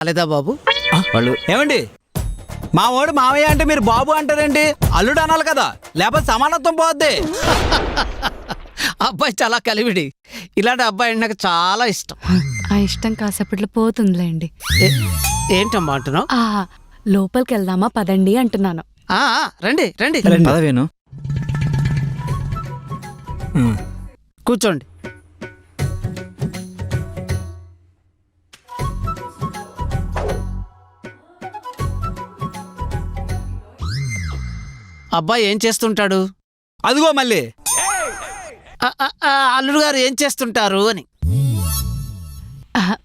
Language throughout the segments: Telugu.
రాలేదా బాబు? వాళ్ళు ఏమండి, మా వాడు మావయ్య అంటే మీరు బాబు అంటారండి? అల్లుడు అనాలి కదా, లేకపోతే సమానత్వం పోద్ది. అబ్బాయి చాలా కలివిడి. ఇలాంటి అబ్బాయి నాకు చాలా ఇష్టం. ఆ ఇష్టం కాసేపట్లో పోతుందిలేండి. ఏంటమ్మా అంటున్నావు? లోపలికి వెళ్దామా పదండి అంటున్నాను. రండి రండి పదవేను. కూర్చోండి. అబ్బాయి ఏం చేస్తుంటాడు? అదిగో మళ్ళీ అల్లుడు గారు ఏం చేస్తుంటారు అని.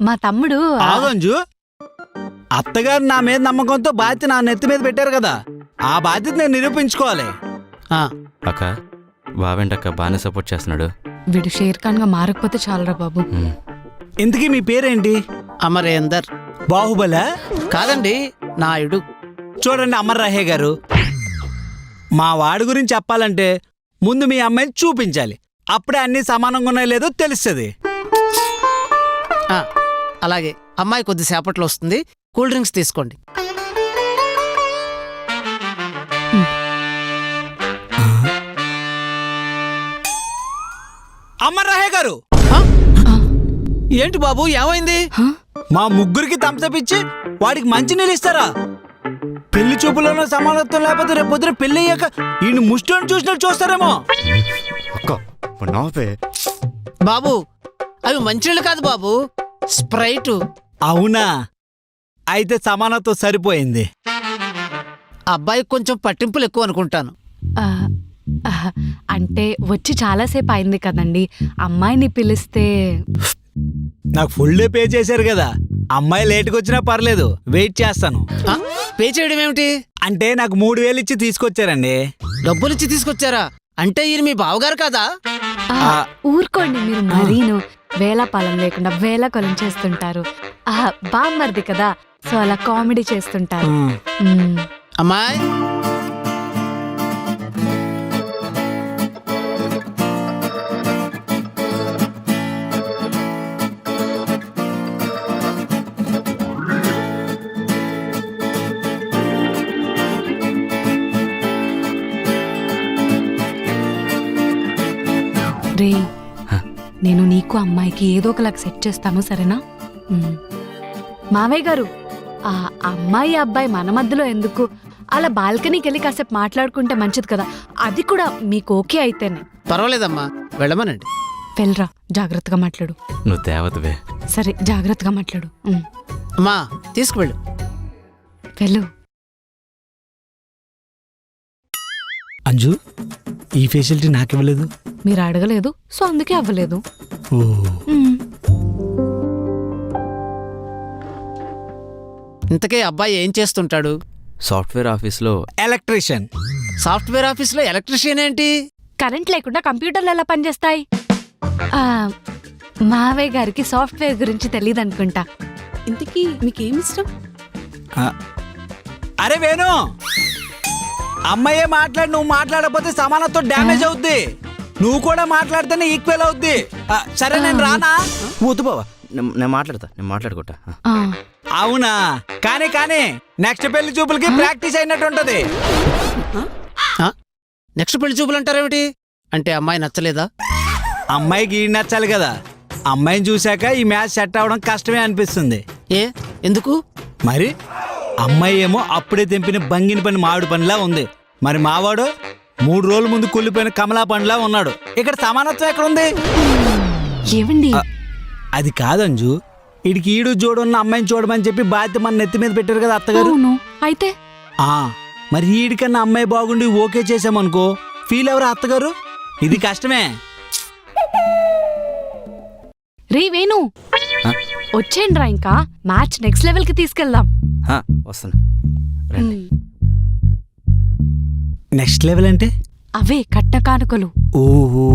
మా తమ్ముడు ఆగంజు, అత్తగారు నా మీద నమ్మకంతో బాధ్యత నా నెత్తి మీద పెట్టారు కదా, ఆ బాధ్యత నేను నిరూపించుకోవాలి. అక్క బావేంటక్క బాగానే సపోర్ట్ చేస్తున్నాడు. వీడు షేర్ ఖాన్ గా మారకపోతే చాలరా బాబు. ఇంతకీ మీ పేరేంటి? అమరేందర్. బాహుబల? కాదండి, నాయుడు. చూడండి అమర్ రహే గారు, మా వాడి గురించి చెప్పాలంటే ముందు మీ అమ్మాయిని చూపించాలి, అప్పుడే అన్ని సమానంగా ఉన్నాయో లేదో తెలుస్తుంది. అలాగే, అమ్మాయి కొద్దిసేపట్లో వస్తుంది. కూల్ డ్రింక్స్ తీసుకోండి. అమర్ రహే గారు, ఏంటి బాబు, ఏమైంది? మా ముగ్గురికి థమ్సప్ ఇచ్చి వాడికి మంచి నీళ్ళు ఇస్తారా? పెళ్లి చూపులోనూ సమానత్వం లేకపోతే రేపు పొద్దున పెళ్లి అయ్యాక ఈయన ముష్టోని చూసినట్టు చూస్తారేమో. బాబు, అవి మంచినీళ్ళు కాదు బాబు, స్ప్రైట్. అవునా? అయితే సమానత్వం సరిపోయింది. అబ్బాయికి కొంచెం పట్టింపులు ఎక్కువ అనుకుంటాను. అంటే వచ్చి చాలాసేపు అయింది కదండి, అమ్మాయిని పిలిస్తే. నాకు ఫుల్ డే పే చేశారు కదా, అమ్మాయి లేటుకు వచ్చినా పర్లేదు, వెయిట్ చేస్తాను. పే చేయడం ఏమిటి? అంటే నాకు 3000 ఇచ్చి తీసుకొచ్చారండి. డబ్బులిచ్చి తీసుకొచ్చారా? అంటే ఈయన మీ బావగారు కదా? ఊరుకోండి మీరు, మరీను వేళాపాలం లేకుండా వేళాకొలం చేస్తుంటారు. బామ్మర్ది కదా, సో అలా కామెడీ చేస్తుంటారు. అమ్మాయి, రే, నేను నీకు అమ్మాయికి ఏదో ఒకలాగా సెట్ చేస్తాను, సరేనా? మావయ్య గారు, ఆ అమ్మాయి అబ్బాయి మన మధ్యలో ఎందుకు? అలా బాల్కనీకి వెళ్ళి కాసేపు మాట్లాడుకుంటే మంచిది కదా, అది కూడా మీకు ఓకే అయితేనే. పర్వాలేదమ్మా, వెళ్ళమనండి. వెళ్ళరా, జాగ్రత్తగా మాట్లాడు. నువ్వు దేవతవే. సరే, జాగ్రత్తగా మాట్లాడు. అమ్మా, తీసుకువెళ్ళు. వెళ్ళు. అంజు, ఈ ఫెసిలిటీ నాకు ఇవ్వలేదు. మీరు అడగలేదు, సో అందుకే అవ్వలేదు. ఇంతకే అబ్బాయి ఏం చేస్తుంటాడు? సాఫ్ట్వేర్ ఆఫీస్లో ఎలక్ట్రీషియన్. సాఫ్ట్వేర్ ఆఫీస్లో ఎలక్ట్రీషియన్ ఏంటి? కరెంట్ లేకుండా కంప్యూటర్లు ఎలా పనిచేస్తాయి? మావయ్య గారికి సాఫ్ట్వేర్ గురించి తెలియదు అనుకుంటా. ఇంతకీ మీకేమి ఇష్టం? అరే వేణు, అమ్మాయే మాట్లాడి నువ్వు మాట్లాడకపోతే సమానత్వం డ్యామేజ్ అవుద్ది. నువ్వు కూడా మాట్లాడితేనే ఈక్వల్ అవుద్ది. సరే, నేను రానా? వద్దు బావా, నేను మాట్లాడుకుంటా. అవునా? కానీ నెక్స్ట్ పెళ్లి చూపులకి ప్రాక్టీస్ అయినట్టు ఉంటది. నెక్స్ట్ పెళ్లి చూపులు అంటారేమిటి? అంటే అమ్మాయి నచ్చలేదా? అమ్మాయికి ఈ నచ్చాలి కదా, అమ్మాయిని చూశాక ఈ మ్యాచ్ సెట్ అవడం కష్టమే అనిపిస్తుంది. ఎందుకు మరి? అమ్మాయి ఏమో అప్పుడే తెంపిన బంగిని పని మామిడి పనిలా ఉంది, మరి మావాడు 3 రోజుల ముందు కుళ్ళిపోయిన కమలా పండులా ఉన్నాడు. ఇక్కడ సమానత్వం ఎక్కడుంది? ఏమండి, అది కాదంజు, ఇడికి ఈడు జోడున్న అమ్మాయిని చూడమని చెప్పి బాధ్యత మన నెత్తి మీద పెట్టారు కదా అత్తగారు. అయితే మరి ఈడికన్నా అమ్మాయి బాగుండి ఓకే చేసామనుకో, ఫీల్ ఎవరు అత్తగారు? ఇది కష్టమే. రే వేణు, వచ్చేయండిరా, ఇంకా మ్యాచ్ నెక్స్ట్ లెవెల్ కి తీసుకెళ్దాం. వస్తాను. నెక్స్ట్ లెవెల్ అంటే అవే కట్ట కానుకలు. ఓహో.